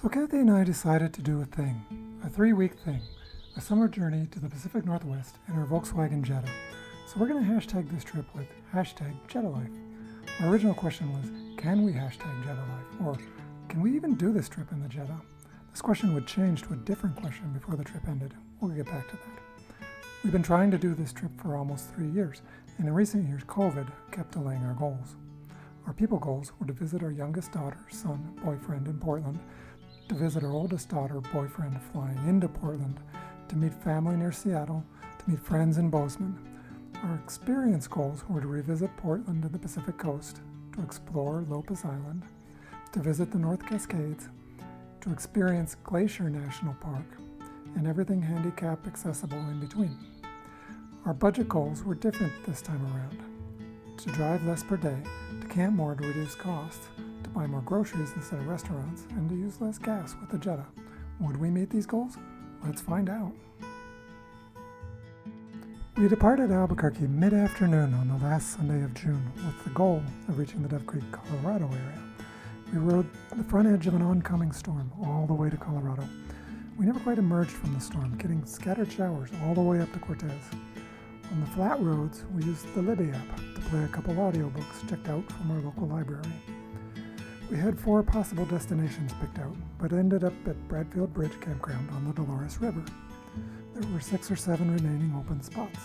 So Kathy and I decided to do a 3-week thing, a summer journey to the Pacific Northwest in our Volkswagen Jetta. So we're going to hashtag this trip with hashtag jettalife. Our original question was, can we hashtag jettalife? Or can we even do this trip in the Jetta? This question would change to a different question before the trip ended. We'll get back to that. We've been trying to do this trip for almost 3 years, and in recent years, COVID kept delaying our goals. Our people goals were to visit our youngest daughter, son, boyfriend in Portland, to visit our oldest daughter, boyfriend flying into Portland, to meet family near Seattle, to meet friends in Bozeman. Our experience goals were to revisit Portland and the Pacific Coast, to explore Lopez Island, to visit the North Cascades, to experience Glacier National Park, and everything handicap accessible in between. Our budget goals were different this time around. To drive less per day, to camp more to reduce costs, to buy more groceries instead of restaurants, and to use less gas with the Jetta. Would we meet these goals? Let's find out. We departed Albuquerque mid-afternoon on the last Sunday of June with the goal of reaching the Dove Creek, Colorado area. We rode the front edge of an oncoming storm all the way to Colorado. We never quite emerged from the storm, getting scattered showers all the way up to Cortez. On the flat roads, we used the Libby app to play a couple audiobooks checked out from our local library. We had 4 possible destinations picked out, but ended up at Bradfield Bridge Campground on the Dolores River. There were 6 or 7 remaining open spots.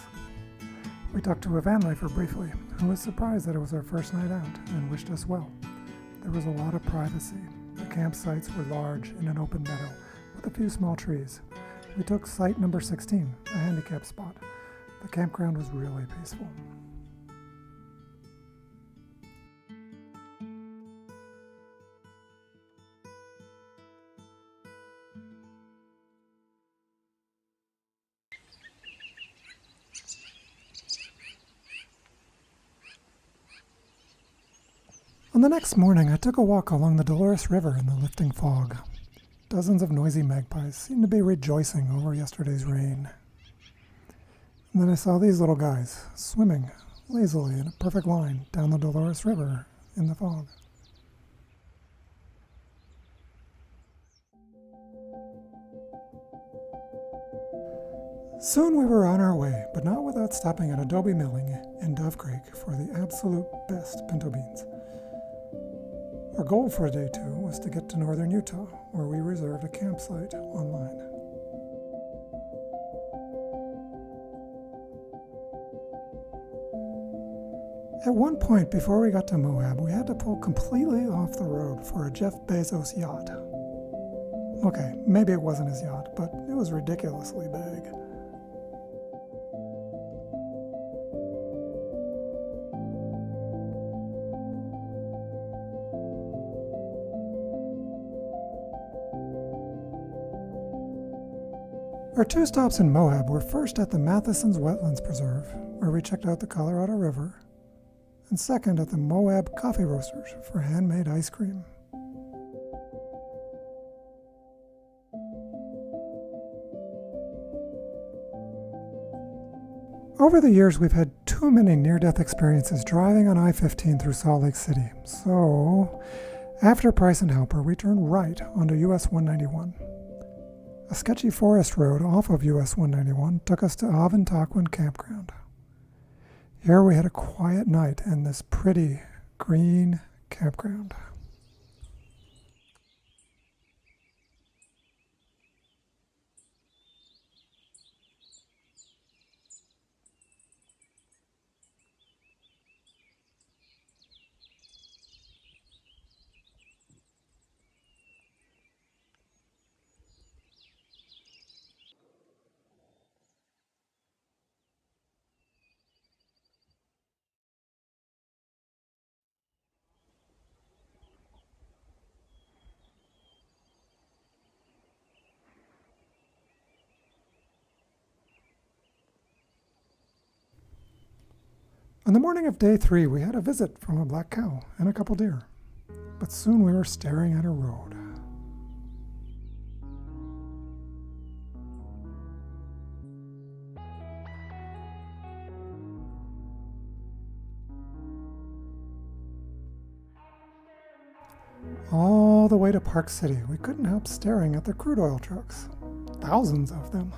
We talked to a van lifer briefly, who was surprised that it was our first night out and wished us well. There was a lot of privacy. The campsites were large in an open meadow with a few small trees. We took site number 16, a handicapped spot. The campground was really peaceful. On the next morning, I took a walk along the Dolores River in the lifting fog. Dozens of noisy magpies seemed to be rejoicing over yesterday's rain. And then I saw these little guys swimming lazily in a perfect line down the Dolores River in the fog. Soon we were on our way, but not without stopping at Adobe Milling in Dove Creek for the absolute best pinto beans. Our goal for day 2 was to get to northern Utah, where we reserved a campsite online. At one point before we got to Moab, we had to pull completely off the road for a Jeff Bezos yacht. Okay, maybe it wasn't his yacht, but it was ridiculously big. Our 2 stops in Moab were first at the Matheson's Wetlands Preserve, where we checked out the Colorado River, and second at the Moab Coffee Roasters for handmade ice cream. Over the years, we've had too many near-death experiences driving on I-15 through Salt Lake City, so after Price and Halper, we turned right onto US 191. A sketchy forest road off of US 191 took us to Avintaquin Campground. Here we had a quiet night in this pretty green campground. On the morning of day 3, we had a visit from a black cow and a couple deer, but soon we were staring at a road. All all the way to Park City, we couldn't help staring at the crude oil trucks. Thousands of them.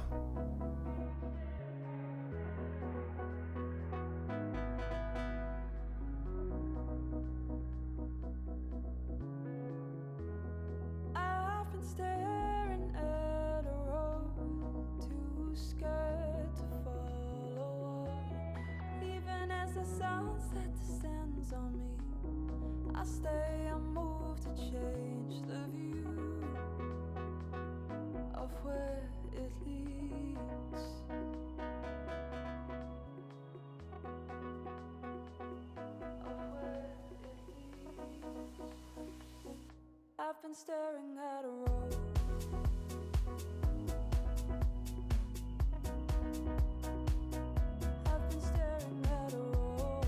I've been staring at a road, too scared to follow on. Even as the sunset descends on me, I stay unmoved to change the view of where it leads. I've been staring at a road. I've been staring at a road.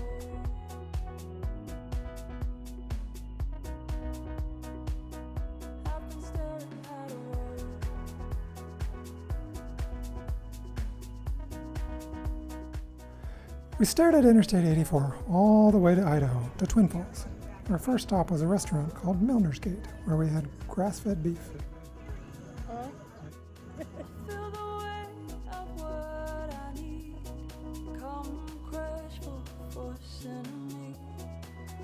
I've been staring at a road. We stared at Interstate 84 all the way to Idaho, to Twin Falls. Our first stop was a restaurant called Milner's Gate, where we had grass-fed beef. Feel the weight of what I need. Come crash for forcing me.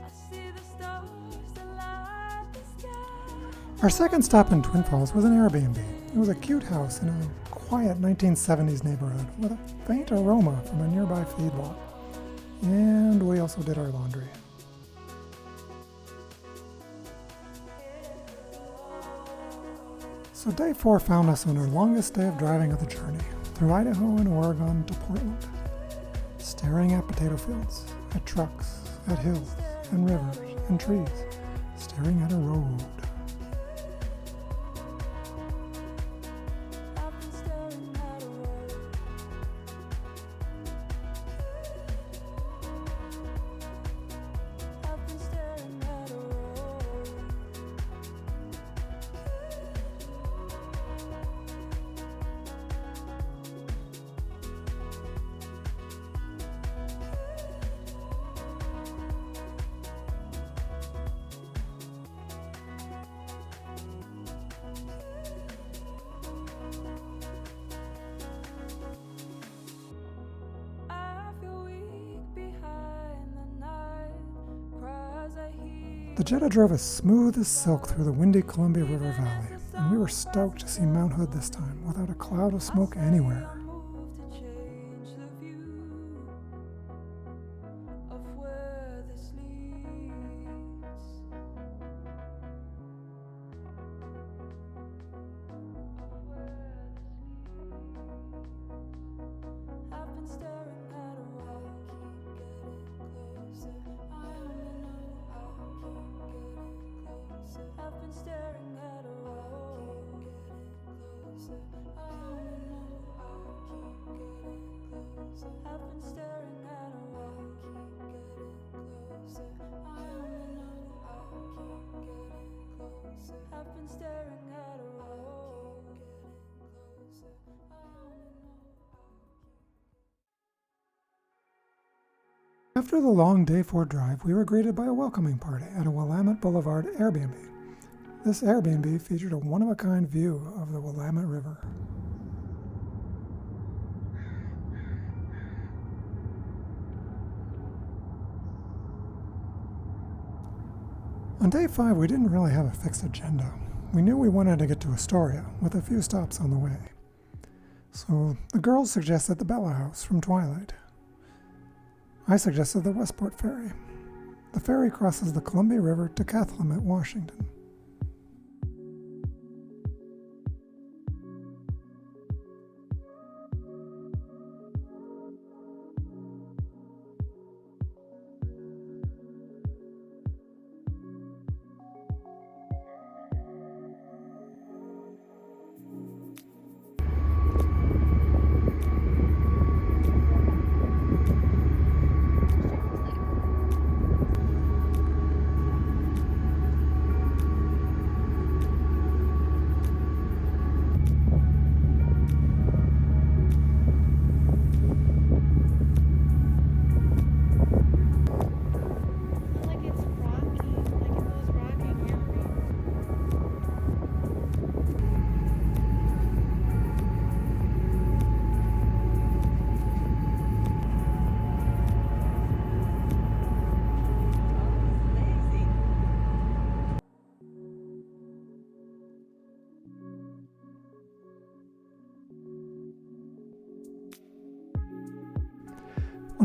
I see the stars that light the sky. Our second stop in Twin Falls was an Airbnb. It was a cute house in a quiet 1970s neighborhood with a faint aroma from a nearby feedlot. And we also did our laundry. So day 4 found us on our longest day of driving of the journey, through Idaho and Oregon to Portland, staring at potato fields, at trucks, at hills, and rivers, and trees, staring at a road. I've been staring at a road. I've been staring at a road. I feel weak behind the night, cries I hear. The Jetta drove as smooth as silk through the windy Columbia River Valley, and we were stoked to see Mount Hood this time, without a cloud of smoke anywhere. Move to change the view of where this leads. I've been staring at a road, keep getting closer. I only know I keep getting closer. I've been staring at a road, getting closer. I only know I keep getting closer. I've been staring at a road, keep getting closer. I only know I keep getting closer. I've been staring at a road, getting closer. I only know. After the long day 4 drive, we were greeted by a welcoming party at a Willamette Boulevard Airbnb. This Airbnb featured a one-of-a-kind view of the Willamette River. On day 5, we didn't really have a fixed agenda. We knew we wanted to get to Astoria, with a few stops on the way. So the girls suggested the Bella House from Twilight. I suggested the Westport Ferry. The ferry crosses the Columbia River to Cathlamet, Washington.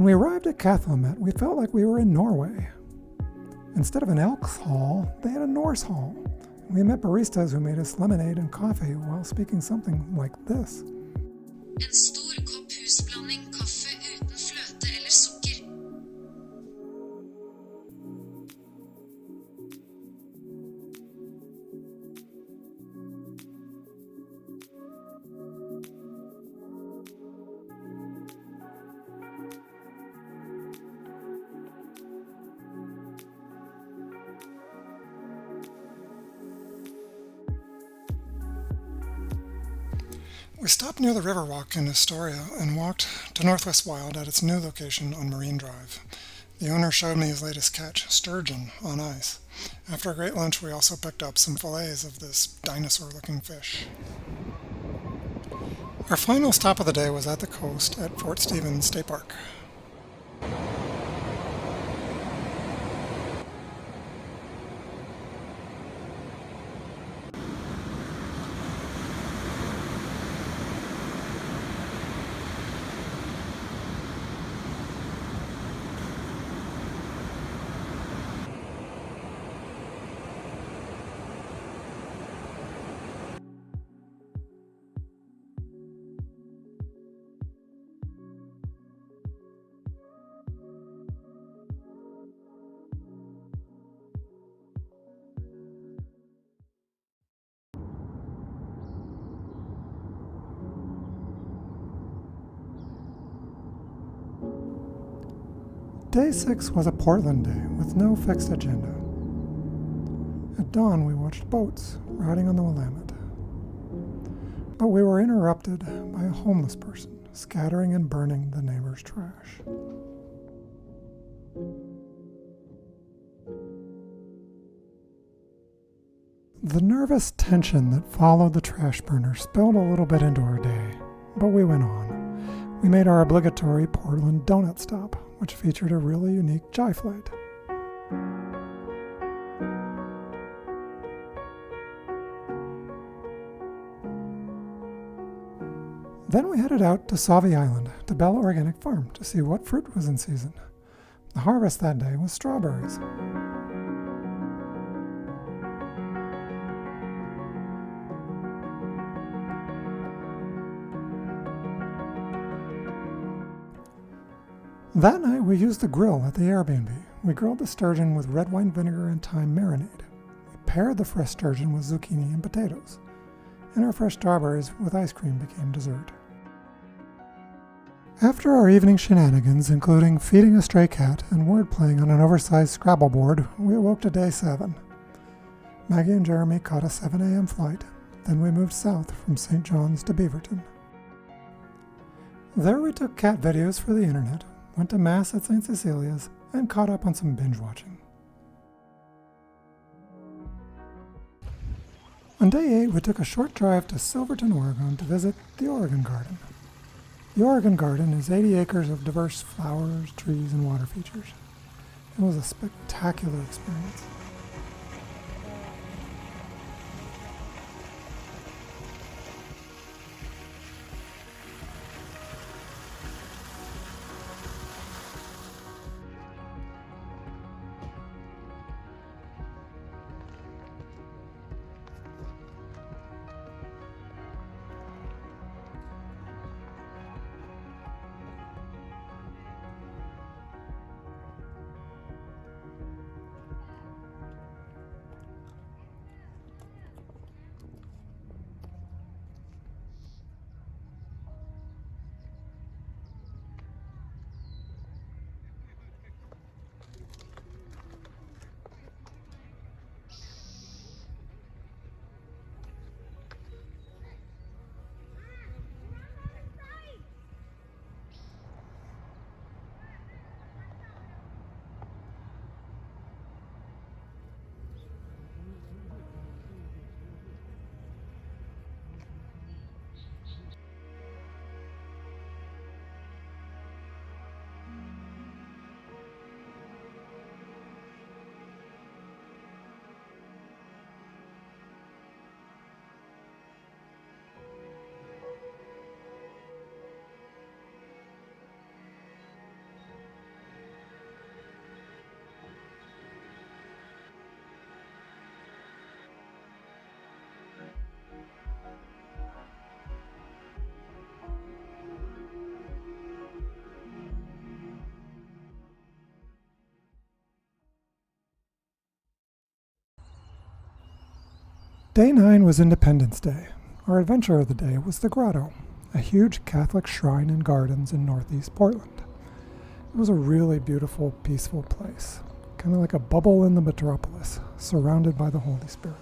When we arrived at Cathlamet, we felt like we were in Norway. Instead of an Elks Hall, they had a Norse Hall. We met baristas who made us lemonade and coffee while speaking something like this. En stor kopp husblanding kaffe uten fløte eller sukker. We stopped near the Riverwalk in Astoria and walked to Northwest Wild at its new location on Marine Drive. The owner showed me his latest catch, sturgeon, on ice. After a great lunch, we also picked up some fillets of this dinosaur-looking fish. Our final stop of the day was at the coast at Fort Stevens State Park. Day 6 was a Portland day with no fixed agenda. At dawn, we watched boats riding on the Willamette. But we were interrupted by a homeless person scattering and burning the neighbor's trash. The nervous tension that followed the trash burner spilled a little bit into our day, but we went on. We made our obligatory Portland donut stop, which featured a really unique jive flight. Then we headed out to Sauvie Island, to Bella Organic Farm, to see what fruit was in season. The harvest that day was strawberries. That night we used the grill at the Airbnb. We grilled the sturgeon with red wine vinegar and thyme marinade. We paired the fresh sturgeon with zucchini and potatoes. And our fresh strawberries with ice cream became dessert. After our evening shenanigans, including feeding a stray cat and word playing on an oversized Scrabble board, we awoke to day 7. Maggie and Jeremy caught a 7 a.m. flight. Then we moved south from St. John's to Beaverton. There we took cat videos for the internet, went to Mass at St. Cecilia's, and caught up on some binge watching. On day 8, we took a short drive to Silverton, Oregon to visit the Oregon Garden. The Oregon Garden is 80 acres of diverse flowers, trees, and water features. It was a spectacular experience. Day 9 was Independence Day. Our adventure of the day was the Grotto, a huge Catholic shrine and gardens in northeast Portland. It was a really beautiful, peaceful place, kind of like a bubble in the metropolis, surrounded by the Holy Spirit.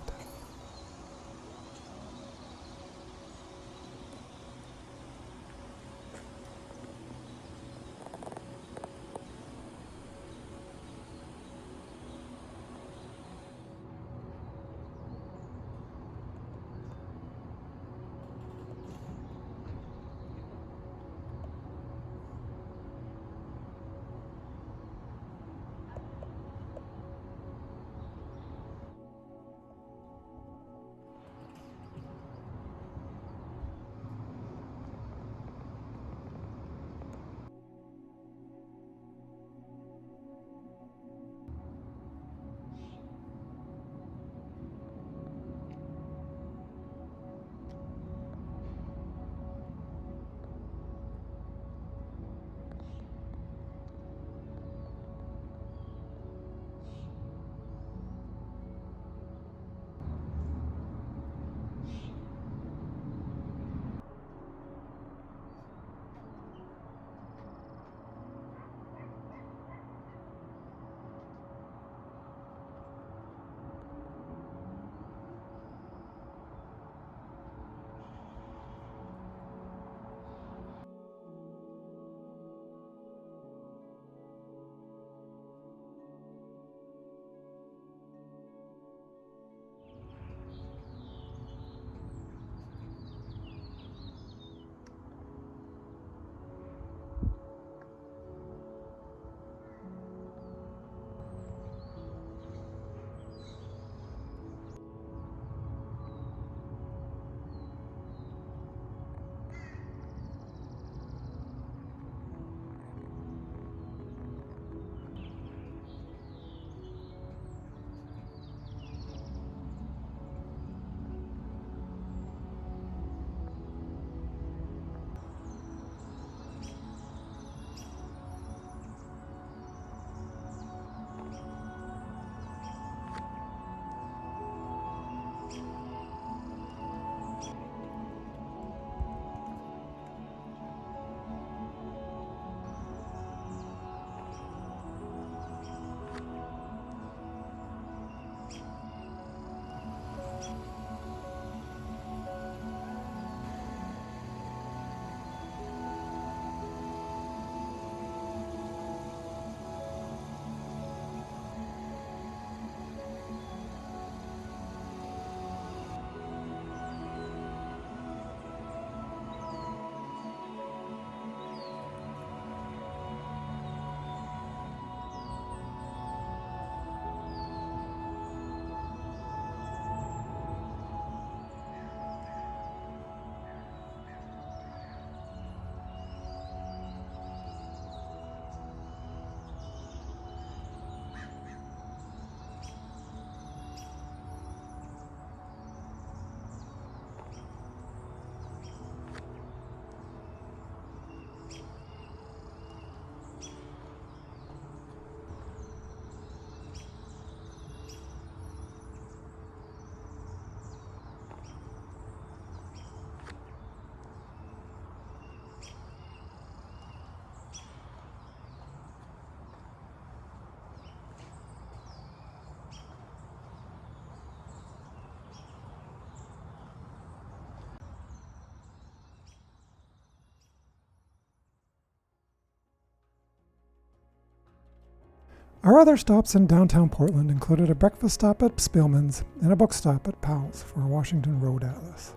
Our other stops in downtown Portland included a breakfast stop at Spillman's and a book stop at Powell's for a Washington Road Atlas.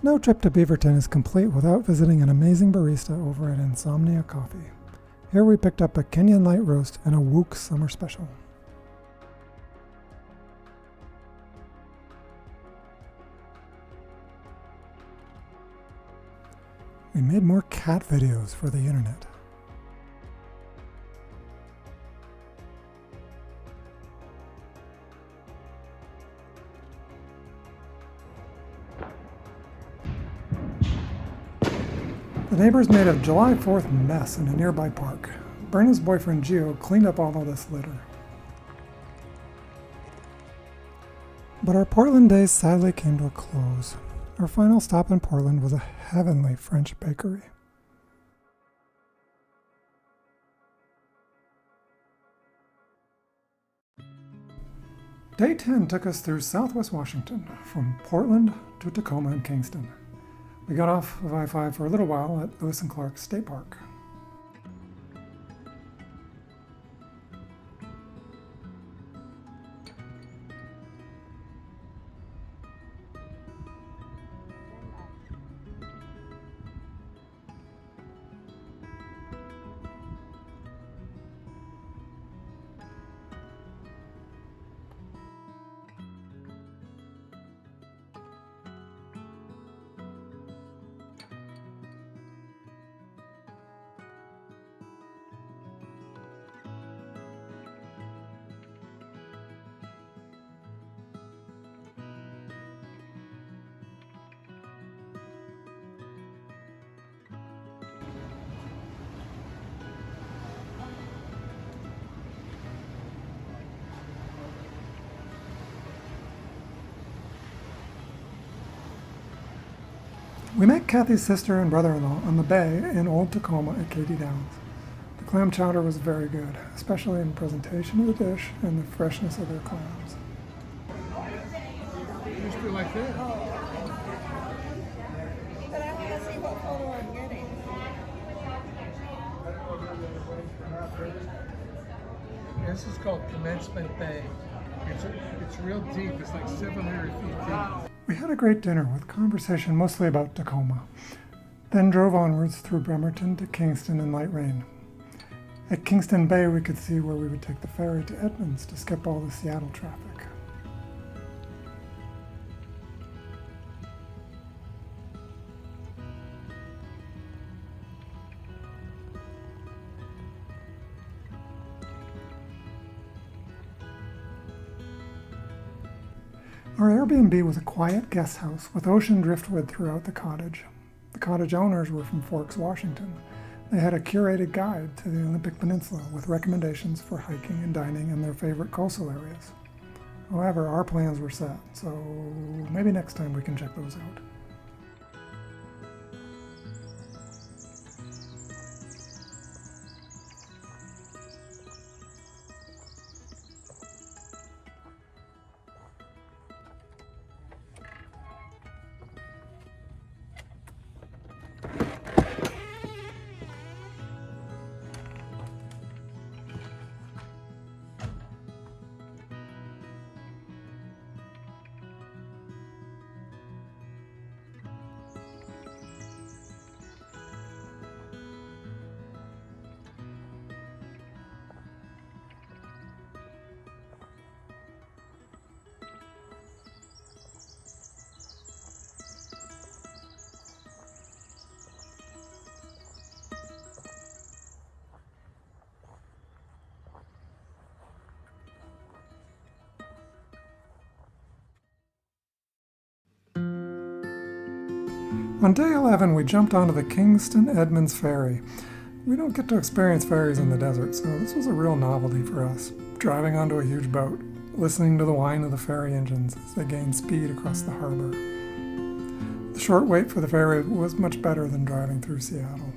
No trip to Beaverton is complete without visiting an amazing barista over at Insomnia Coffee. Here we picked up a Kenyan light roast and a Wook summer special. We made more cat videos for the internet. The neighbors made a July 4th mess in a nearby park. Brenna's boyfriend Gio cleaned up all of this litter. But our Portland days sadly came to a close. Our final stop in Portland was a heavenly French bakery. Day 10 took us through southwest Washington, from Portland to Tacoma and Kingston. We got off of I-5 for a little while at Lewis and Clark State Park. We met Kathy's sister and brother-in-law on the bay in Old Tacoma at Katy Downs. The clam chowder was very good, especially in presentation of the dish and the freshness of their clams. Just do like that. But I want to see what photo I'm getting. This is called Commencement Bay. It's real deep. It's like 700 feet deep. We had a great dinner with conversation mostly about Tacoma, then drove onwards through Bremerton to Kingston in light rain. At Kingston Bay, we could see where we would take the ferry to Edmonds to skip all the Seattle traffic. Our Airbnb was a quiet guest house with ocean driftwood throughout the cottage. The cottage owners were from Forks, Washington. They had a curated guide to the Olympic Peninsula with recommendations for hiking and dining in their favorite coastal areas. However, our plans were set, so maybe next time we can check those out. On day 11, we jumped onto the Kingston-Edmonds ferry. We don't get to experience ferries in the desert, so this was a real novelty for us. Driving onto a huge boat, listening to the whine of the ferry engines as they gained speed across the harbor. The short wait for the ferry was much better than driving through Seattle.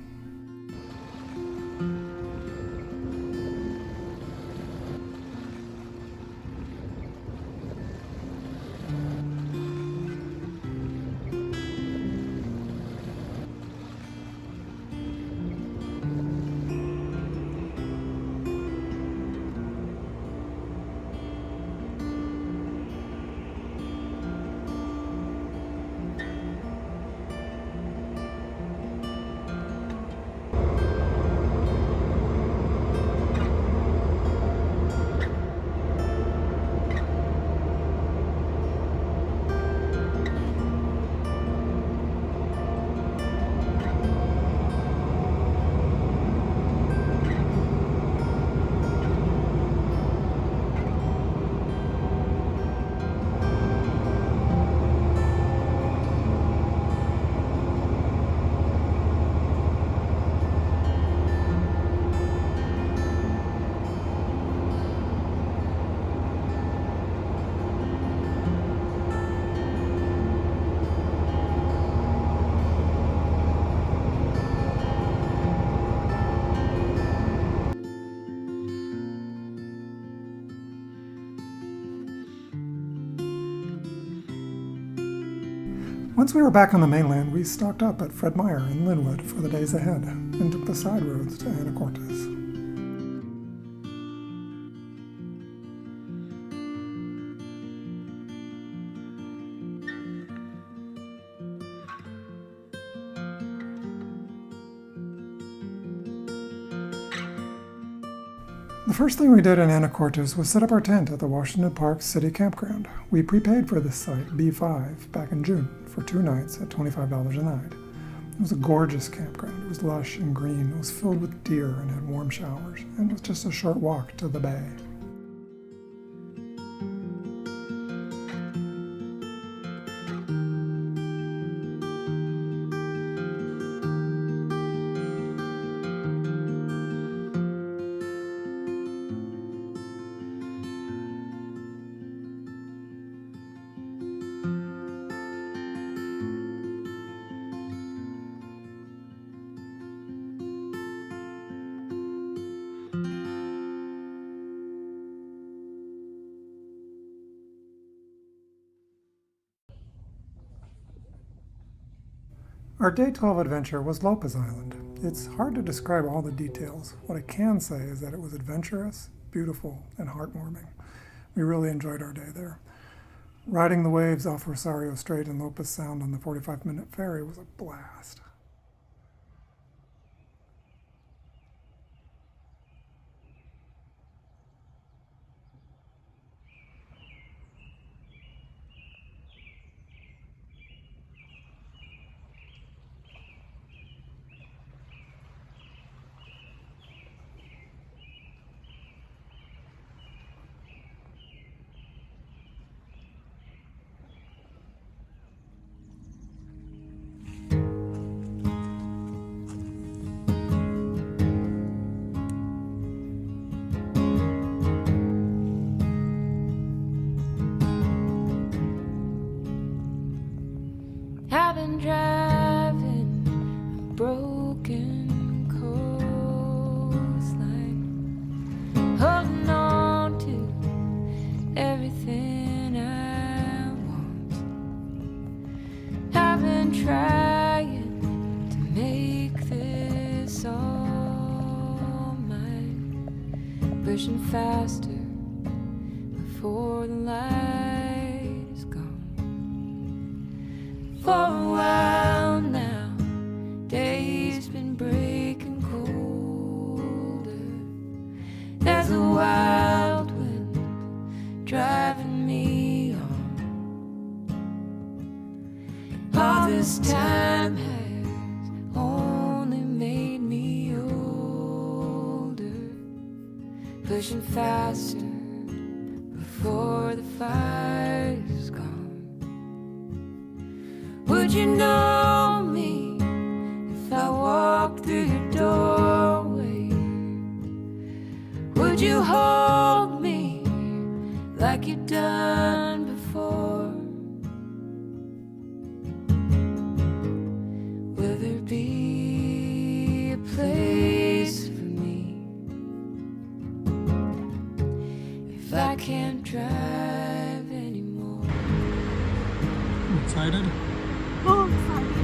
Once we were back on the mainland, we stocked up at Fred Meyer in Lynnwood for the days ahead and took the side roads to Anacortes. The first thing we did in Anacortes was set up our tent at the Washington Park City Campground. We prepaid for this site, B5, back in June for 2 nights at $25 a night. It was a gorgeous campground. It was lush and green. It was filled with deer and had warm showers, and it was just a short walk to the bay. Our day 12 adventure was Lopez Island. It's hard to describe all the details. What I can say is that it was adventurous, beautiful, and heartwarming. We really enjoyed our day there. Riding the waves off Rosario Strait and Lopez Sound on the 45-minute ferry was a blast. I've been driving a broken coastline, holding on to everything I want. I've been trying to make this all mine, pushing faster before the light is gone. For a while now, days been breaking colder. There's a wild wind driving me on. All this time has only made me older, pushing faster before the fire's gone. Would you know me if I walked through your doorway? Would you hold me like you've done before? Will there be a place for me if I can't drive anymore? Excited? Oh, excited.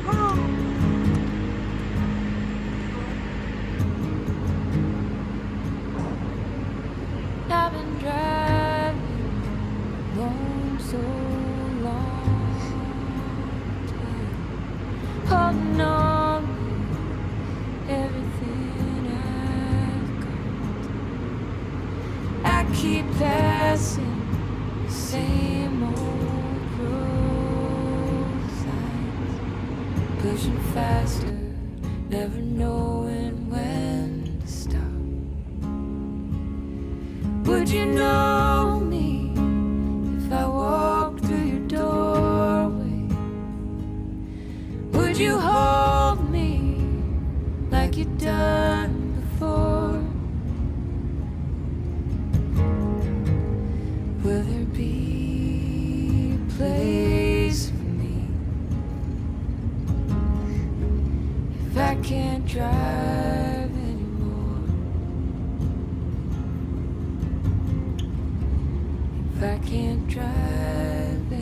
Oh. I've been driving alone so long time, holding on to everything I've got. I keep passing the same old road signs, pushing faster, never knowing when to stop. Would you know me if I walked through your doorway? Would you hold me like you've done before? Will there be a place for me if I can't drive anymore? If I can't drive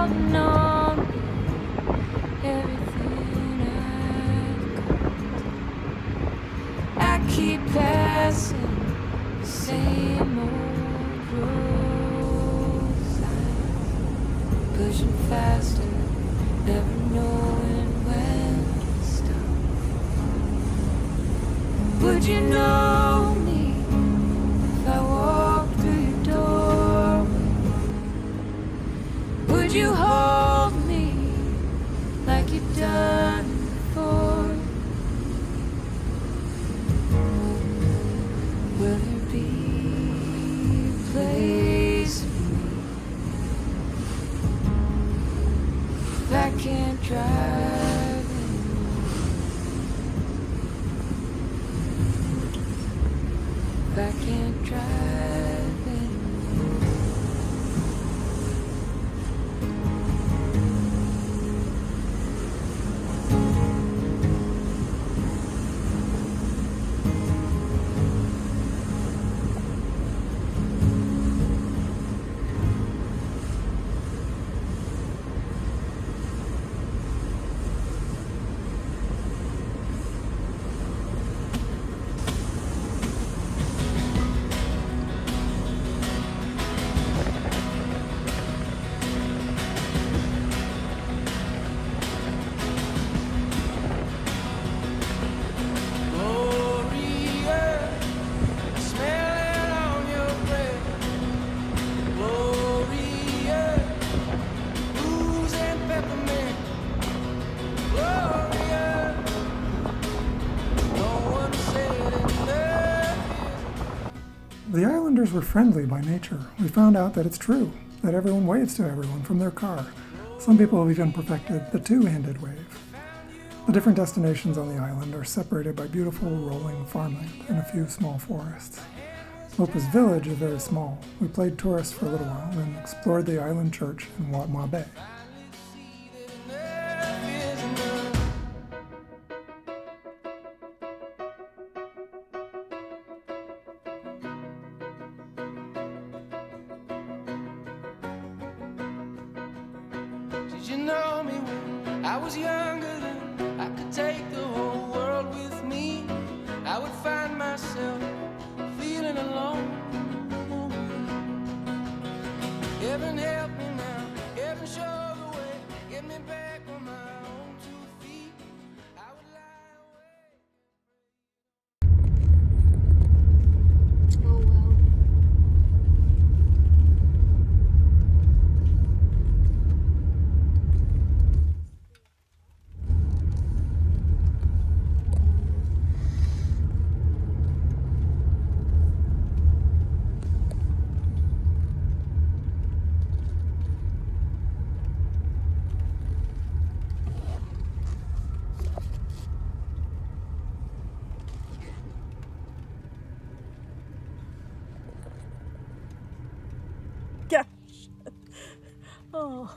holding on to everything I've got. I keep passing the same old road signs, pushing faster, never knowing when to stop. Would you know me if I walked through your doorway? Would you hold me like you've done before? Will there be a place for me if I can't drive anymore? If I can't drive anymore. The islanders were friendly by nature. We found out that it's true, that everyone waves to everyone from their car. Some people have even perfected the two-handed wave. The different destinations on the island are separated by beautiful rolling farmland and a few small forests. Lopez Village is very small. We played tourists for a little while and explored the island church in Moab. Did you know me when I was younger than I could take the whole world with me? I would find myself feeling alone. Heaven help me now, heaven show the way, get me back on my own 2 feet. I would lie awake. Oh well. Gosh. Oh.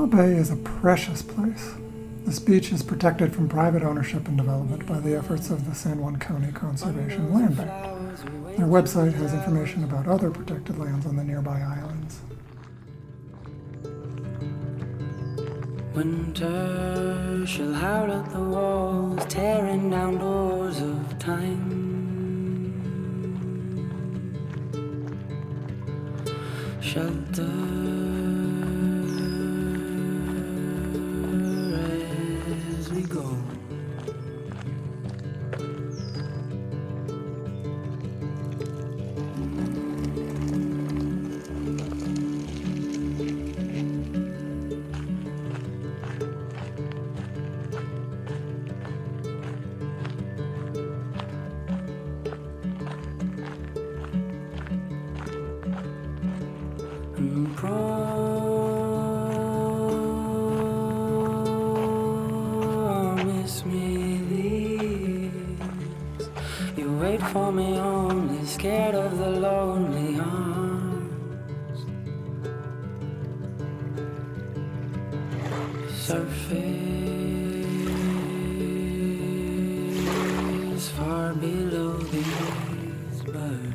Bay is a precious place. This beach is protected from private ownership and development by the efforts of the San Juan County Conservation Land Bank. Their website has information about other protected lands on the nearby islands. Winter shall howl at the walls, tearing down doors of time. Shelter as we go. for me only, scared of the lonely arms. Surface far below these birds.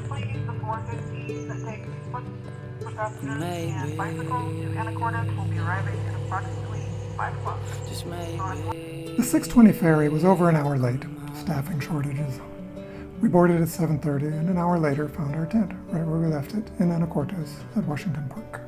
Please, the 415 that takes foot pedestrians Maybe. and bicycles to Anacortes will be arriving at approximately 5 o'clock. Just maybe. The 6:20 ferry was over an hour late, staffing shortages. We boarded at 7:30 and an hour later found our tent right where we left it in Anacortes at Washington Park.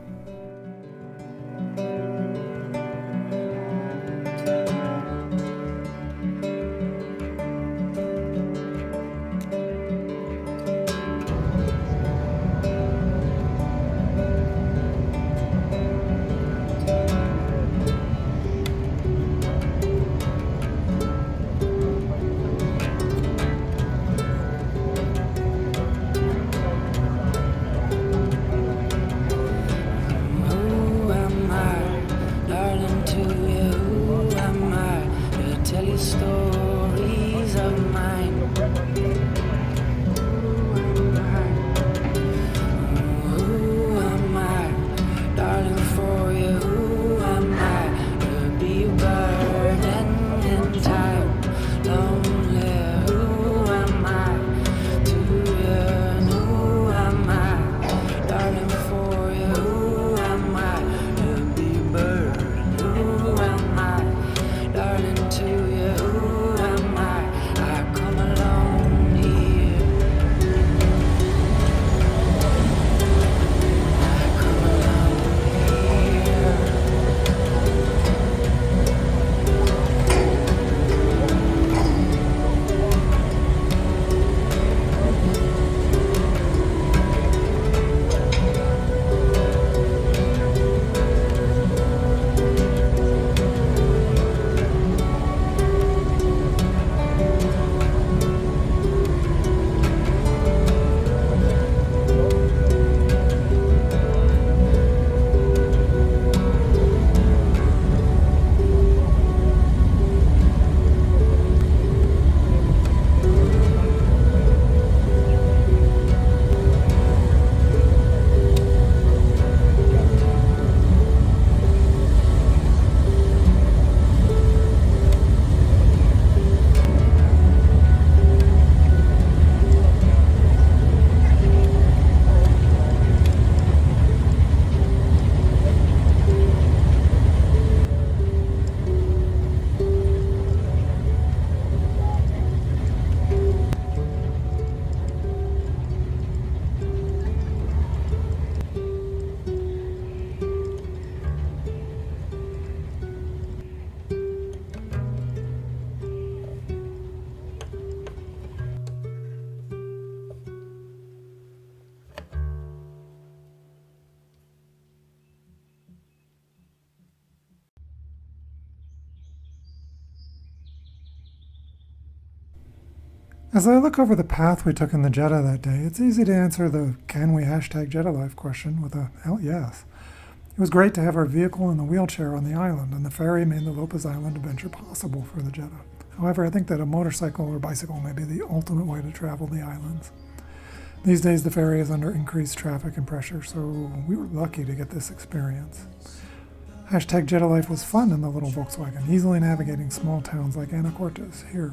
As I look over the path we took in the Jetta that day, it's easy to answer the "can we hashtag jettalife" question with a hell yes. It was great to have our vehicle and the wheelchair on the island, and the ferry made the Lopez Island adventure possible for the Jetta. However, I think that a motorcycle or bicycle may be the ultimate way to travel the islands. These days the ferry is under increased traffic and pressure, so we were lucky to get this experience. Hashtag jettalife was fun in the little Volkswagen, easily navigating small towns like Anacortes here.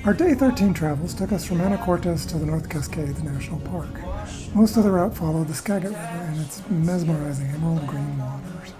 Our day 13 travels took us from Anacortes to the North Cascades National Park. Most of the route followed the Skagit River and its mesmerizing emerald green waters.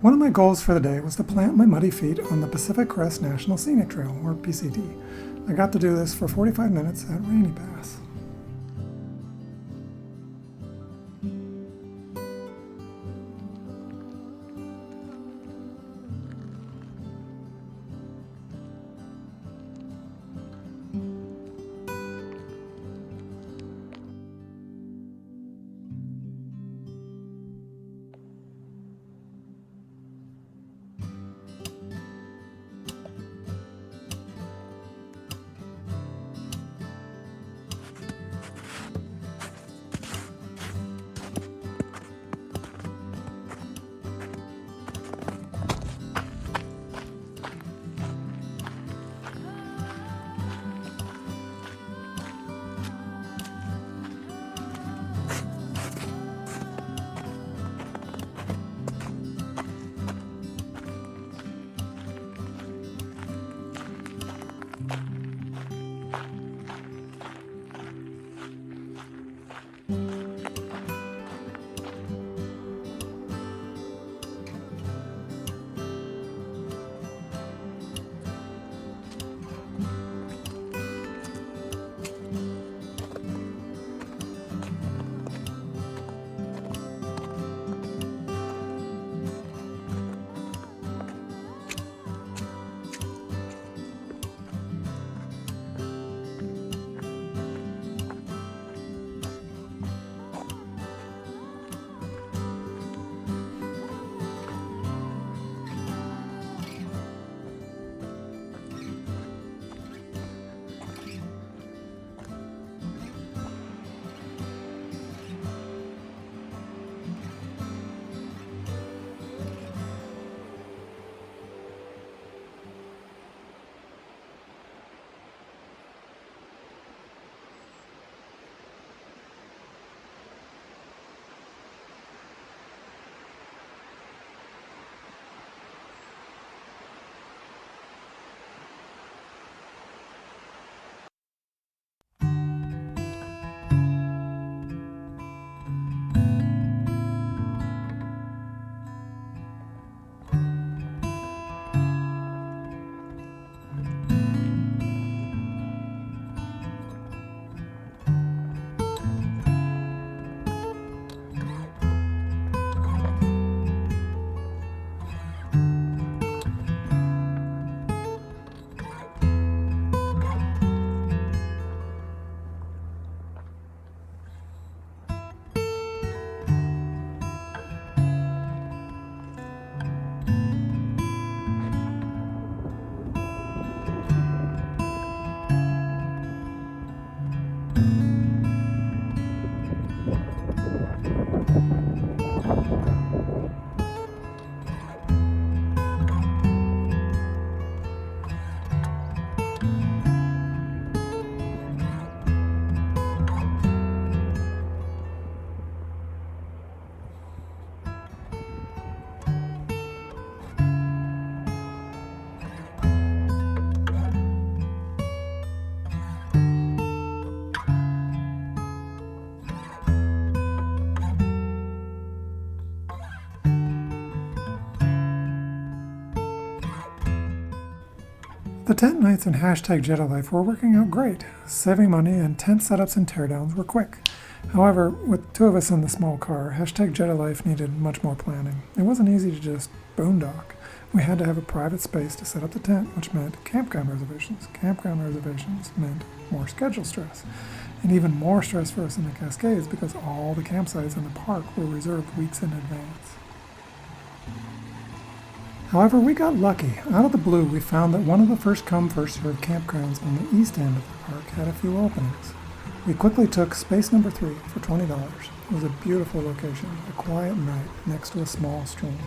One of my goals for the day was to plant my muddy feet on the Pacific Crest National Scenic Trail, or PCT. I got to do this for 45 minutes at Rainy Pass. The tent nights and hashtag jettalife were working out great. Saving money and tent setups and teardowns were quick. However, with two of us in the small car, hashtag jettalife needed much more planning. It wasn't easy to just boondock. We had to have a private space to set up the tent, which meant campground reservations. Campground reservations meant more schedule stress. And even more stress for us in the Cascades because all the campsites in the park were reserved weeks in advance. However, we got lucky. Out of the blue, we found that one of the first come, first served campgrounds on the east end of the park had a few openings. We quickly took space number 3 for $20. It was a beautiful location, a quiet night next to a small stream.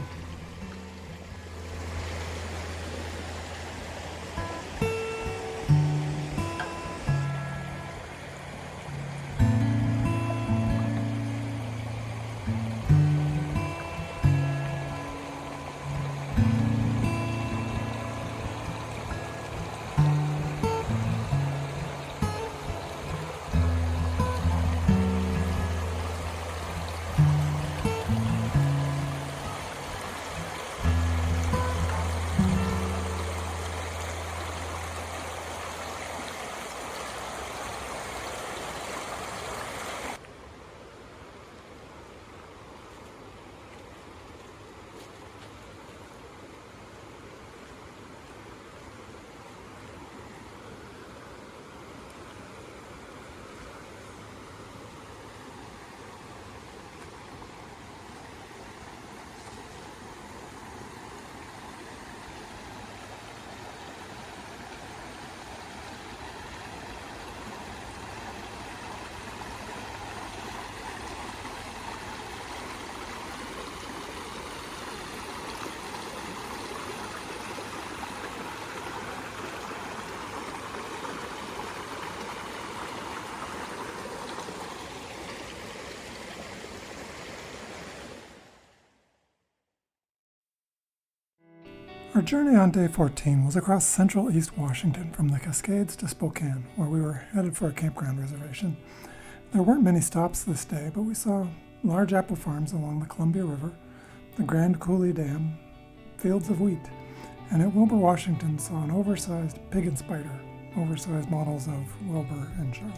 Our journey on day 14 was across central East Washington from the Cascades to Spokane, where we were headed for a campground reservation. There weren't many stops this day, but we saw large apple farms along the Columbia River, the Grand Coulee Dam, fields of wheat, and at Wilbur, Washington saw an oversized pig and spider, oversized models of Wilbur and Charlotte.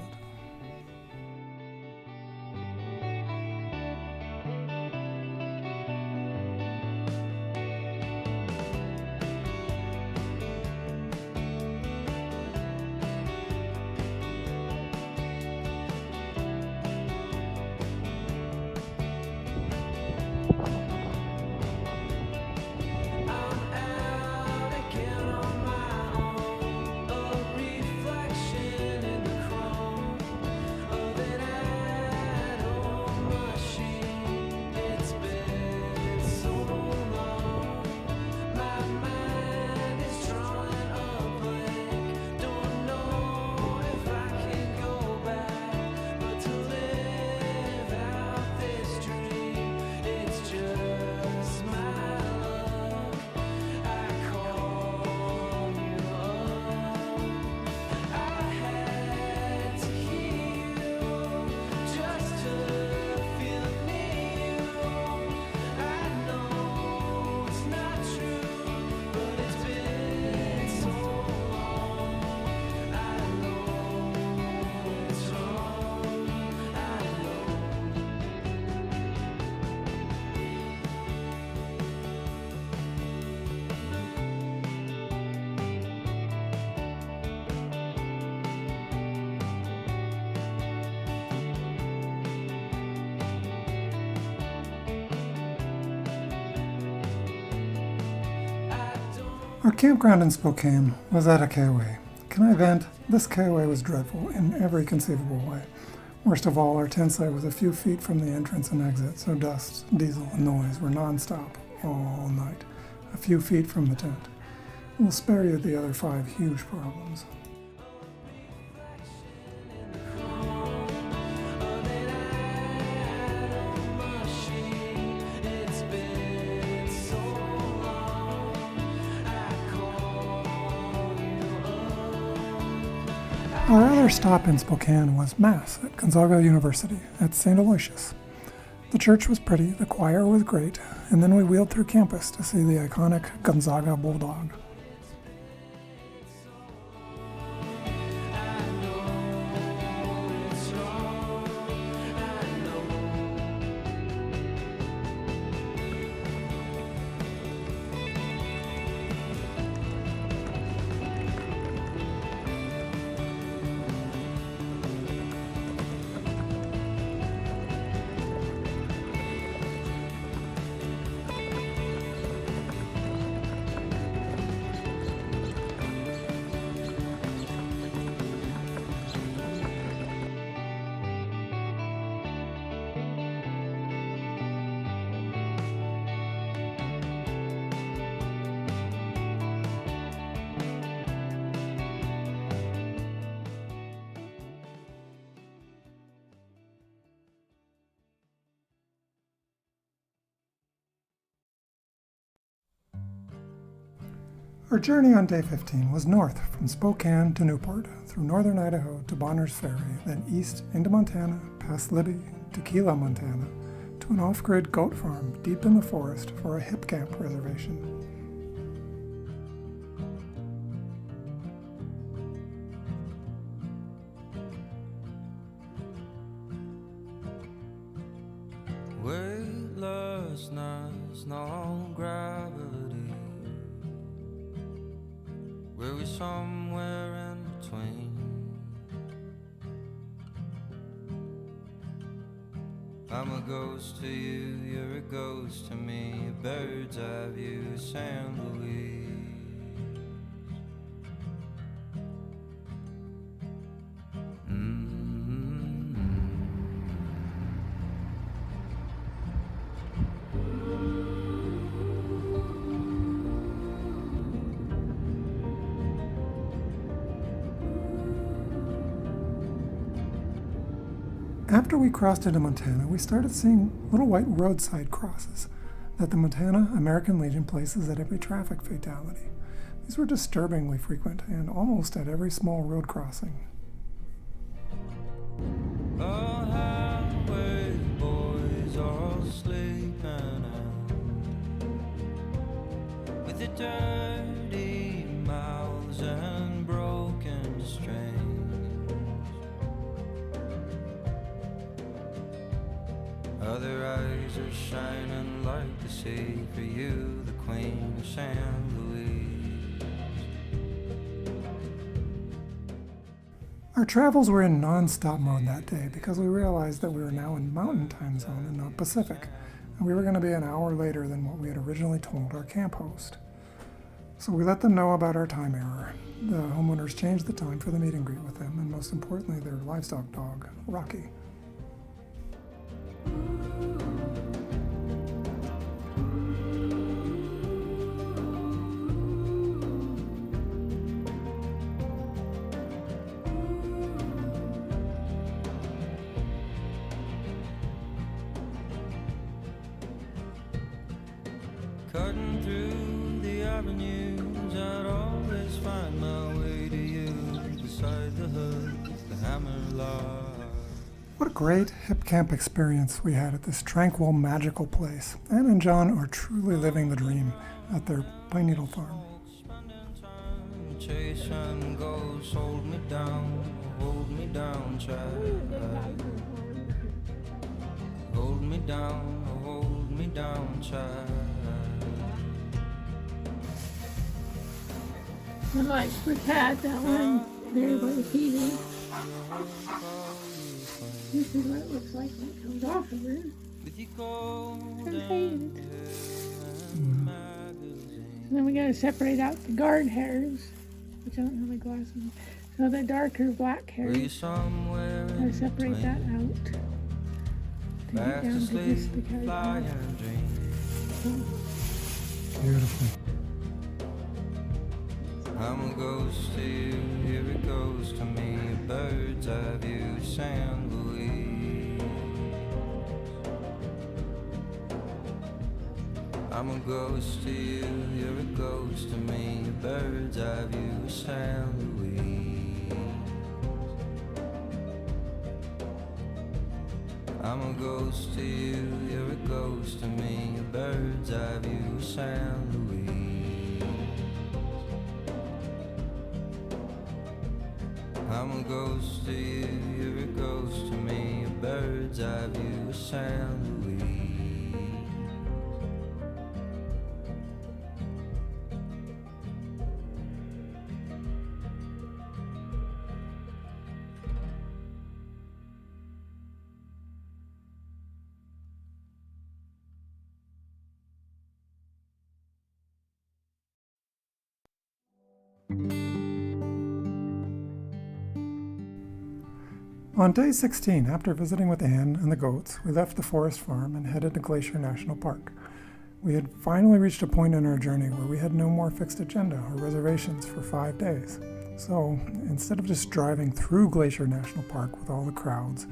Our campground in Spokane was at a KOA. Can I vent? This KOA was dreadful in every conceivable way. Worst of all, our tent site was a few feet from the entrance and exit, so dust, diesel, and noise were nonstop all night, a few feet from the tent. We'll spare you the other 5 huge problems. Our other stop in Spokane was Mass at Gonzaga University at St. Aloysius. The church was pretty, the choir was great, and then we wheeled through campus to see the iconic Gonzaga Bulldog. Our journey on day 15 was north from Spokane to Newport, through northern Idaho to Bonners Ferry, then east into Montana, past Libby, Tequila, Montana, to an off-grid goat farm deep in the forest for a hip camp reservation. Weightlessness, no gravity. Were we somewhere in between? I'm a ghost to you, you're a ghost to me. A bird's eye view, San Luis. After we crossed into Montana, we started seeing little white roadside crosses that the Montana American Legion places at every traffic fatality. These were disturbingly frequent and almost at every small road crossing. Oh, highway boys all sleeping out with the dirty mouths and broken strings. Other eyes are shining like the sea for you, the Queen of San Luis. Our travels were in non-stop mode that day because we realized that we were now in Mountain Time Zone and not Pacific, and we were going to be an hour later than what we had originally told our camp host. So we let them know about our time error. The homeowners changed the time for the meet and greet with them, and most importantly, their livestock dog, Rocky. Cutting through the avenues, I'd always find my way to you. Beside the hood, the hammerlock. What a great hip camp experience we had at this tranquil, magical place. Anne and John are truly living the dream at their Pine Needle farm. Chasing ghosts, hold me down, child. Hold me down, child. I like the cat, that one there by the TV. This is what it looks like when it comes off of her. Kind of faded. And then we gotta separate out the guard hairs, which I don't have my glasses on. So the darker black hairs, gotta separate that out. To get down to just the carrot. Beautiful. I'm a ghost to you, you're a ghost to me. A bird's eye view, San Luis. I'm a ghost to you, you're a ghost to me. A bird's eye view, San Luis. I'm a ghost to you, you're a ghost to me. A bird's eye view, San Luis. I'm a ghost to you, you're a ghost to me. A bird's eye view of San Luis. On day 16, after visiting with Anne and the goats, we left the forest farm and headed to Glacier National Park. We had finally reached a point in our journey where we had no more fixed agenda or reservations for 5 days. So instead of just driving through Glacier National Park with all the crowds,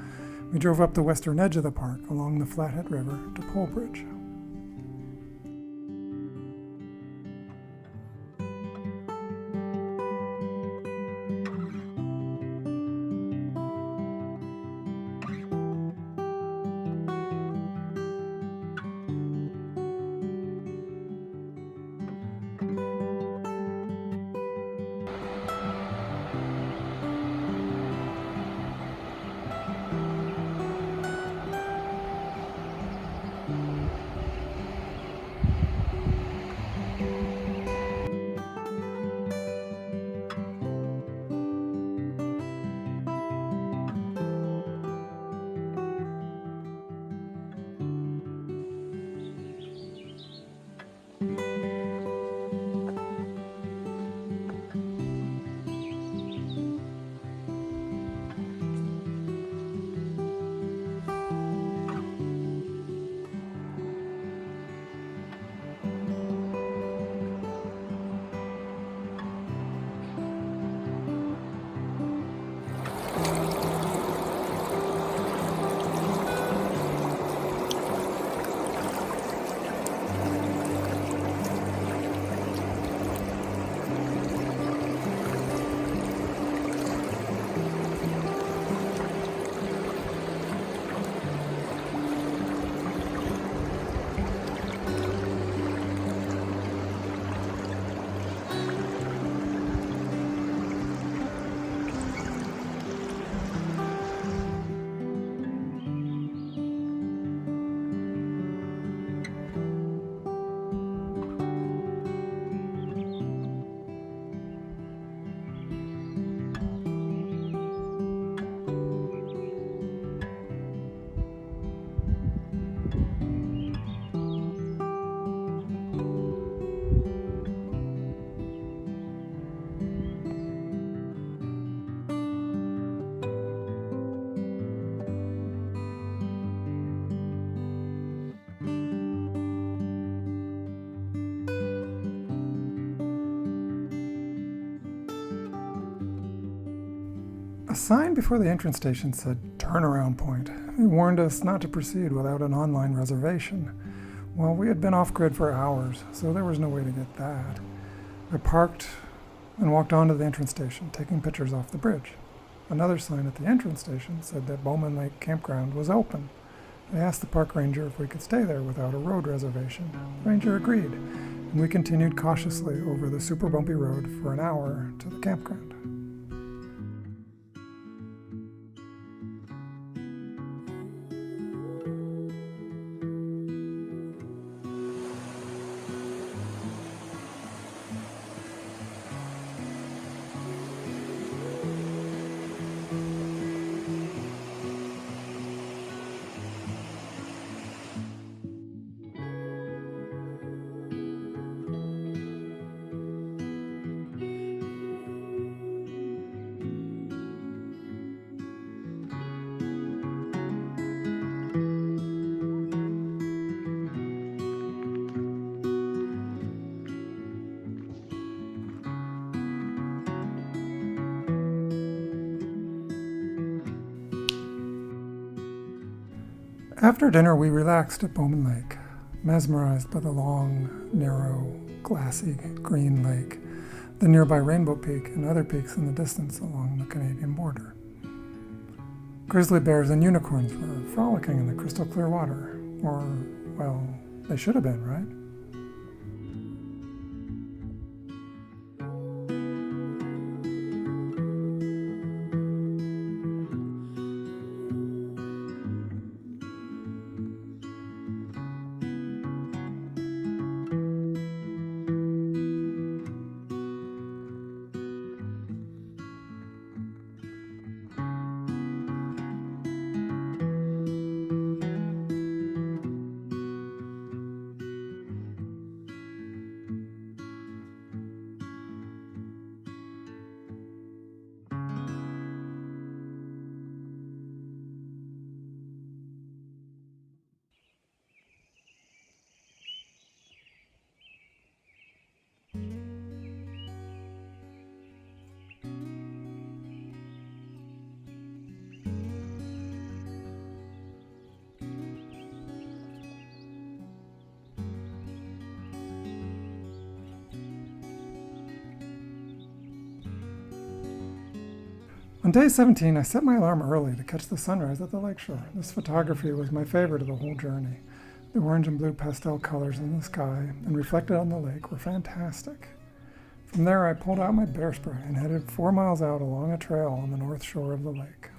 we drove up the western edge of the park along the Flathead River to Polebridge. sign before the entrance station said turnaround point. It warned us not to proceed without an online reservation. Well, we had been off-grid for hours, so there was no way to get that. I parked and walked on to the entrance station, taking pictures off the bridge. Another sign at the entrance station said that Bowman Lake Campground was open. I asked the park ranger if we could stay there without a road reservation. The ranger agreed, and we continued cautiously over the super bumpy road for an hour to the campground. After dinner, we relaxed at Bowman Lake, mesmerized by the long, narrow, glassy green lake, the nearby Rainbow Peak, and other peaks in the distance along the Canadian border. Grizzly bears and unicorns were frolicking in the crystal clear water, or, well, they should have been, right? On day 17, I set my alarm early to catch the sunrise at the lakeshore. This photography was my favorite of the whole journey. The orange and blue pastel colors in the sky and reflected on the lake were fantastic. From there, I pulled out my bear spray and headed 4 miles out along a trail on the north shore of the lake.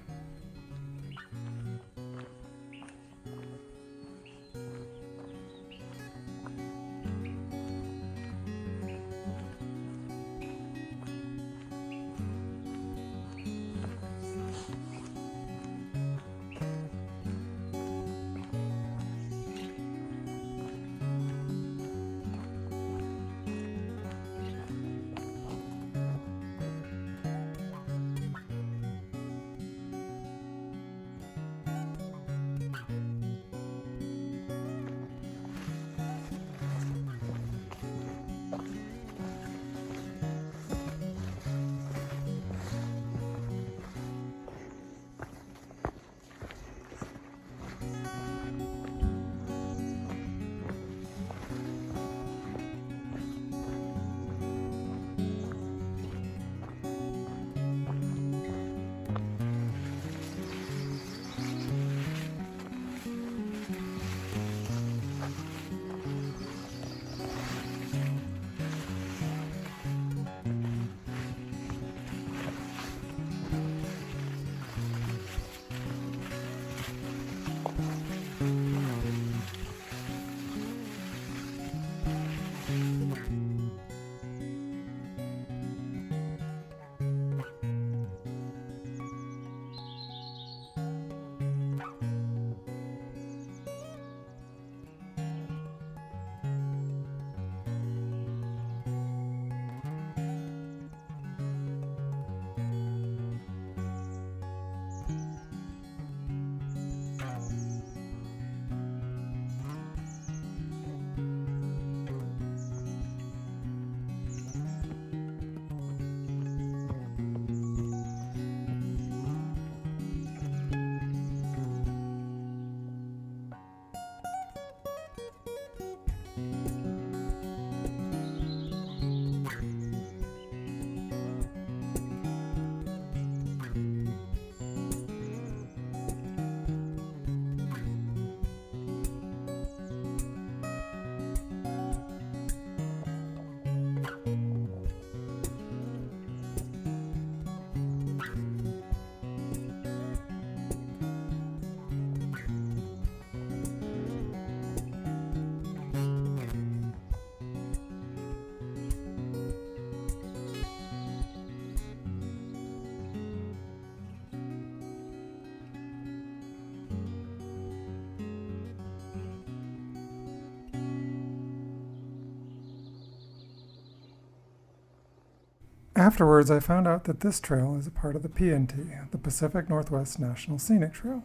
Afterwards, I found out that this trail is a part of the PNT, the Pacific Northwest National Scenic Trail.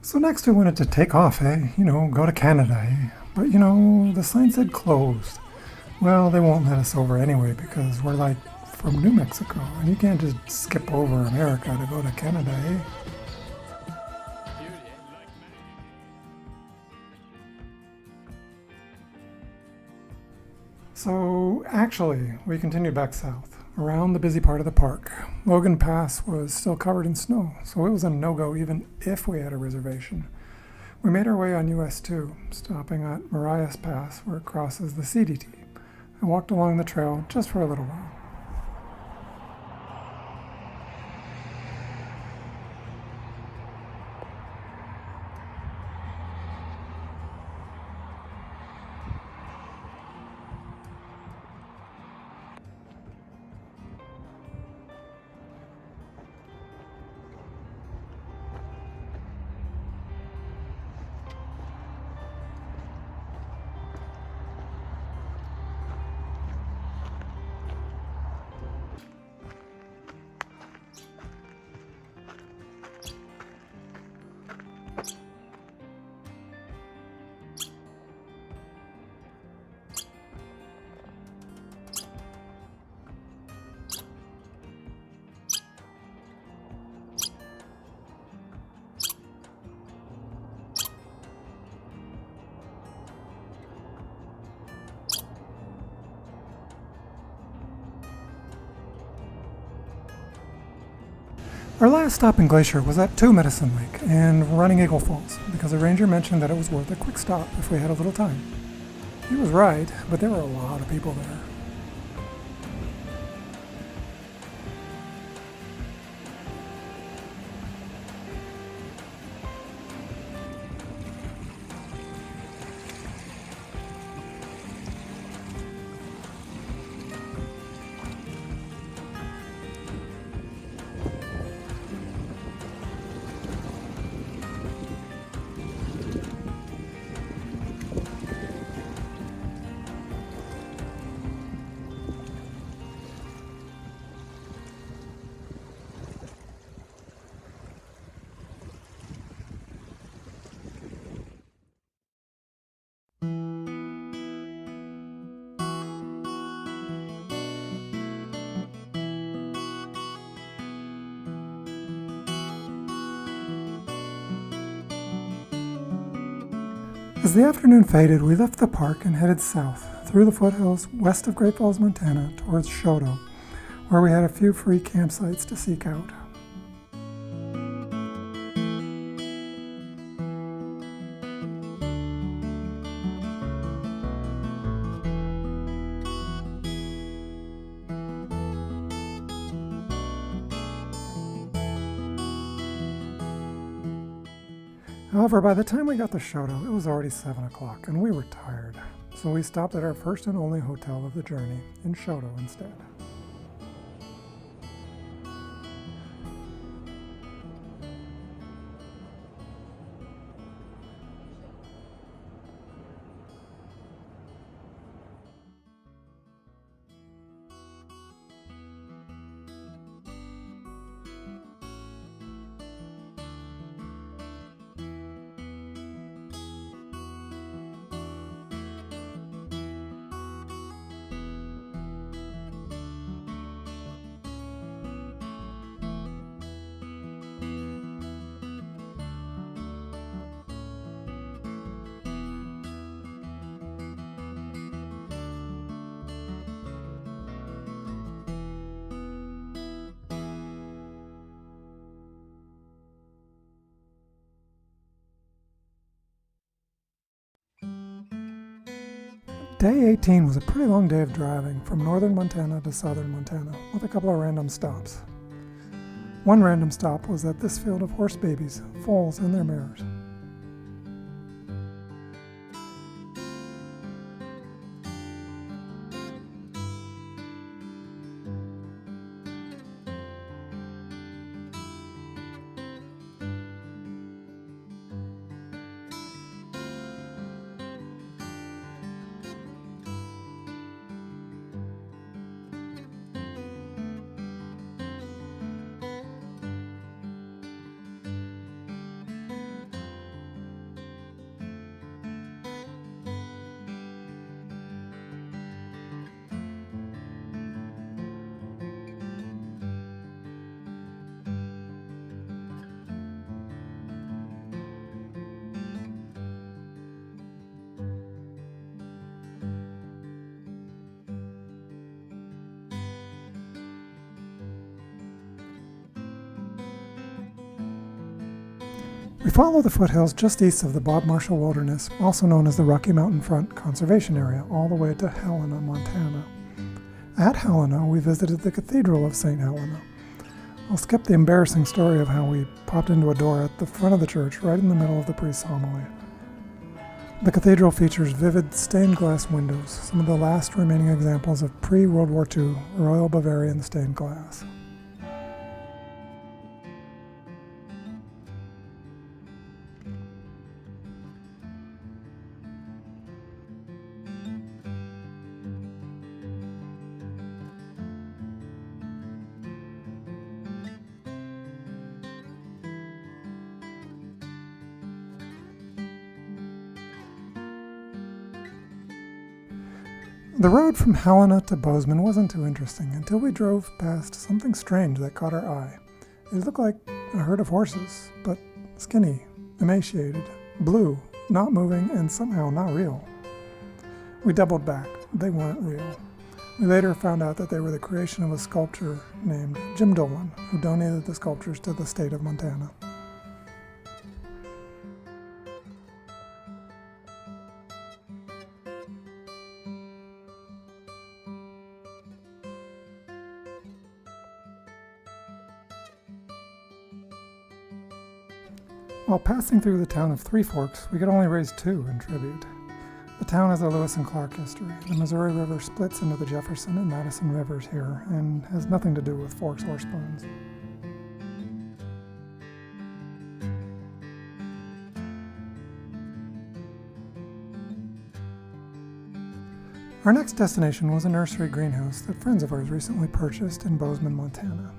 So next we wanted to take off, go to Canada, But the sign said closed. Well, they won't let us over anyway because we're like from New Mexico and you can't just skip over America to go to Canada, So actually, we continued back south, around the busy part of the park. Logan Pass was still covered in snow, so it was a no-go even if we had a reservation. We made our way on US 2, stopping at Marias Pass where it crosses the CDT, and walked along the trail just for a little while. Our last stop in Glacier was at 2 Medicine Lake and Running Eagle Falls because a ranger mentioned that it was worth a quick stop if we had a little time. He was right, but there were a lot of people there. As the afternoon faded, we left the park and headed south, through the foothills west of Great Falls, Montana, towards Grotto, where we had a few free campsites to seek out. However, by the time we got to Grotto, it was already 7 o'clock and we were tired. So we stopped at our first and only hotel of the journey, in Grotto instead. Day 18 was a pretty long day of driving from northern Montana to southern Montana, with a couple of random stops. One random stop was at this field of horse babies, foals and their mares. We follow the foothills just east of the Bob Marshall Wilderness, also known as the Rocky Mountain Front Conservation Area, all the way to Helena, Montana. At Helena, we visited the Cathedral of St. Helena. I'll skip the embarrassing story of how we popped into a door at the front of the church right in the middle of the priest's homily. The cathedral features vivid stained glass windows, some of the last remaining examples of pre-World War II Royal Bavarian stained glass. The road from Helena to Bozeman wasn't too interesting until we drove past something strange that caught our eye. It looked like a herd of horses, but skinny, emaciated, blue, not moving, and somehow not real. We doubled back. They weren't real. We later found out that they were the creation of a sculptor named Jim Dolan, who donated the sculptures to the state of Montana. While passing through the town of Three Forks, we could only raise two in tribute. The town has a Lewis and Clark history. The Missouri River splits into the Jefferson and Madison rivers here and has nothing to do with Forks or spoons. Our next destination was a nursery greenhouse that friends of ours recently purchased in Bozeman, Montana.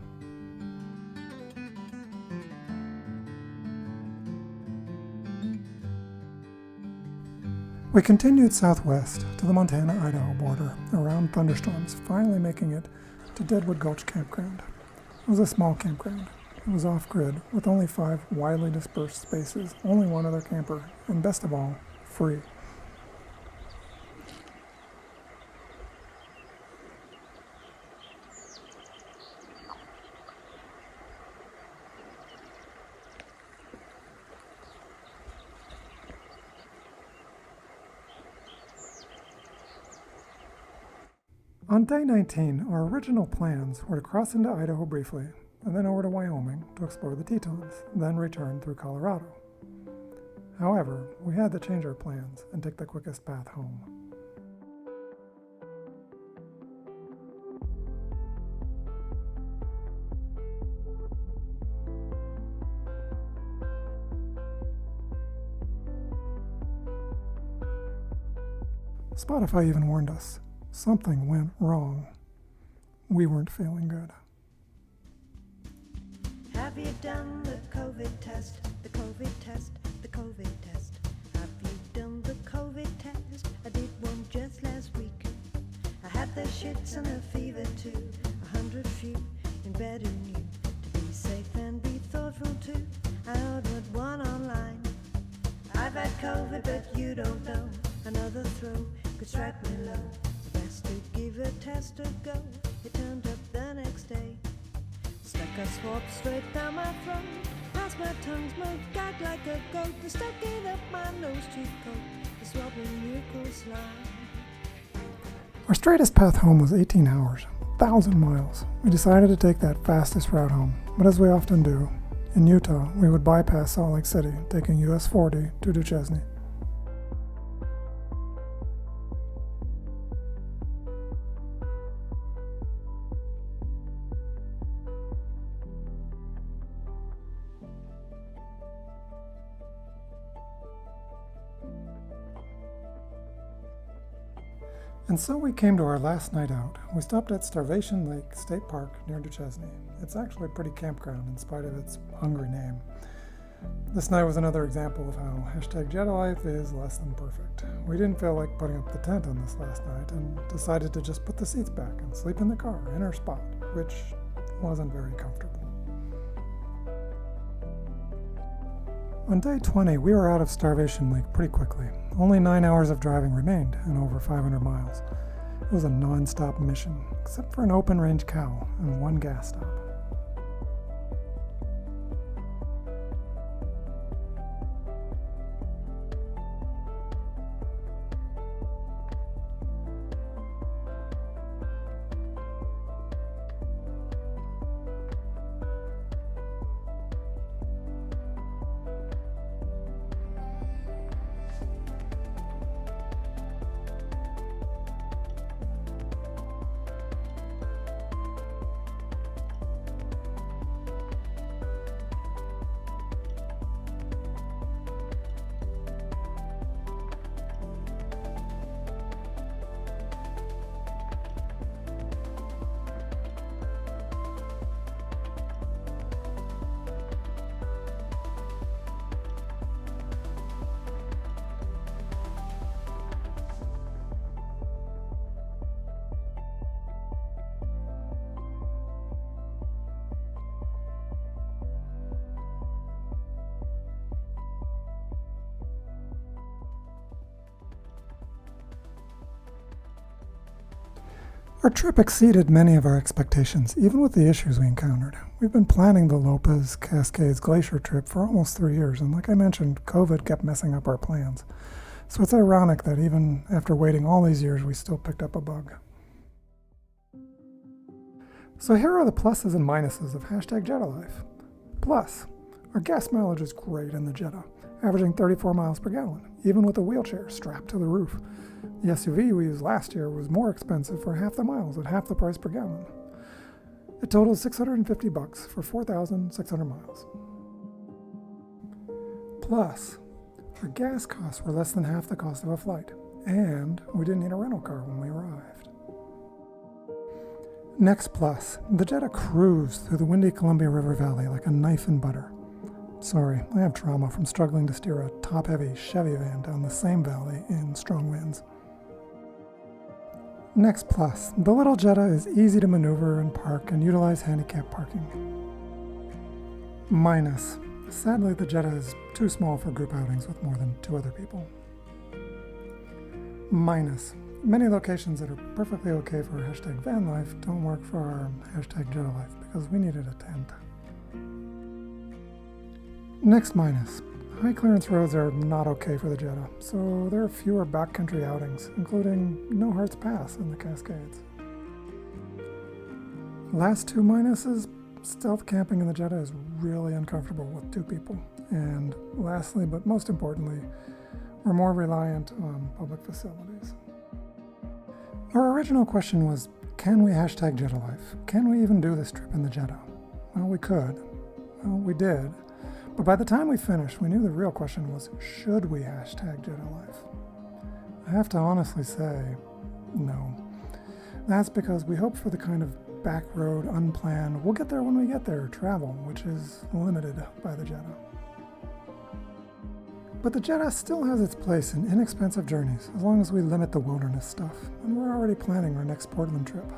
We continued southwest to the Montana-Idaho border, around thunderstorms, finally making it to Deadwood Gulch Campground. It was a small campground. It was off-grid, with only 5 widely dispersed spaces, only one other camper, and best of all, free. On day 19, our original plans were to cross into Idaho briefly, and then over to Wyoming to explore the Tetons, then return through Colorado. However, we had to change our plans and take the quickest path home. Spotify even warned us. Something went wrong. We weren't feeling good. Have you done the COVID test? The COVID test, the COVID test. Have you done the COVID test? I did one just last week. I had the shits and a fever too. 100 few in bed who knew to be safe and be thoughtful too. I ordered one online. I've had COVID, but you don't know. Another throw could strike me low. Best to give a test a go. It turned up the next day. Stuck a swab straight down my throat. Past my tongue smoke, gagged like a goat. They stuck it up my nose too cold. The swabbing mucus line. Our straightest path home was 18 hours, 1,000 miles. We decided to take that fastest route home, but as we often do, in Utah, we would bypass Salt Lake City, taking US 40 to Duchesne. And so we came to our last night out. We stopped at Starvation Lake State Park near Duchesne. It's actually a pretty campground in spite of its hungry name. This night was another example of how #jettalife is less than perfect. We didn't feel like putting up the tent on this last night and decided to just put the seats back and sleep in the car in our spot, which wasn't very comfortable. On day 20, we were out of Starvation Lake pretty quickly. Only 9 hours of driving remained and over 500 miles. It was a non-stop mission, except for an open-range cow and one gas stop. Our trip exceeded many of our expectations, even with the issues we encountered. We've been planning the Lopez Cascades Glacier trip for almost 3 years, and like I mentioned, COVID kept messing up our plans. So it's ironic that even after waiting all these years, we still picked up a bug. So here are the pluses and minuses of #jettalife. Plus, our gas mileage is great in the Jetta, averaging 34 miles per gallon, even with a wheelchair strapped to the roof. The SUV we used last year was more expensive for half the miles at half the price per gallon. It totals $650 for 4,600 miles. Plus, our gas costs were less than half the cost of a flight, and we didn't need a rental car when we arrived. Next plus, the Jetta cruised through the windy Columbia River Valley like a knife in butter. Sorry, I have trauma from struggling to steer a top-heavy Chevy van down the same valley in strong winds. Next plus, the little Jetta is easy to maneuver and park and utilize handicapped parking. Minus, sadly the Jetta is too small for group outings with more than 2 other people. Minus, many locations that are perfectly okay for #vanlife don't work for our #jettalife because we needed a tent. Next minus, high clearance roads are not okay for the Jetta, so there are fewer backcountry outings, including No Hearts Pass in the Cascades. Last 2 minuses, stealth camping in the Jetta is really uncomfortable with 2 people. And lastly, but most importantly, we're more reliant on public facilities. Our original question was, can we #jettalife? Can we even do this trip in the Jetta? Well, we could. Well, we did. But by the time we finished, we knew the real question was, should we #jettalife? I have to honestly say, no. That's because we hope for the kind of back road, unplanned, we'll get there when we get there travel, which is limited by the Jetta. But the Jetta still has its place in inexpensive journeys, as long as we limit the wilderness stuff, and we're already planning our next Portland trip.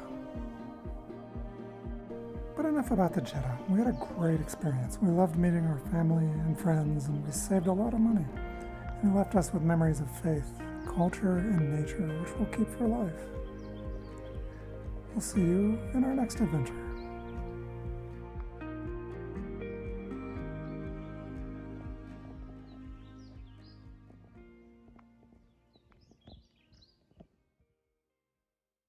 But enough about the Jetta. We had a great experience. We loved meeting our family and friends, and we saved a lot of money. And it left us with memories of faith, culture, and nature, which we'll keep for life. We'll see you in our next adventure.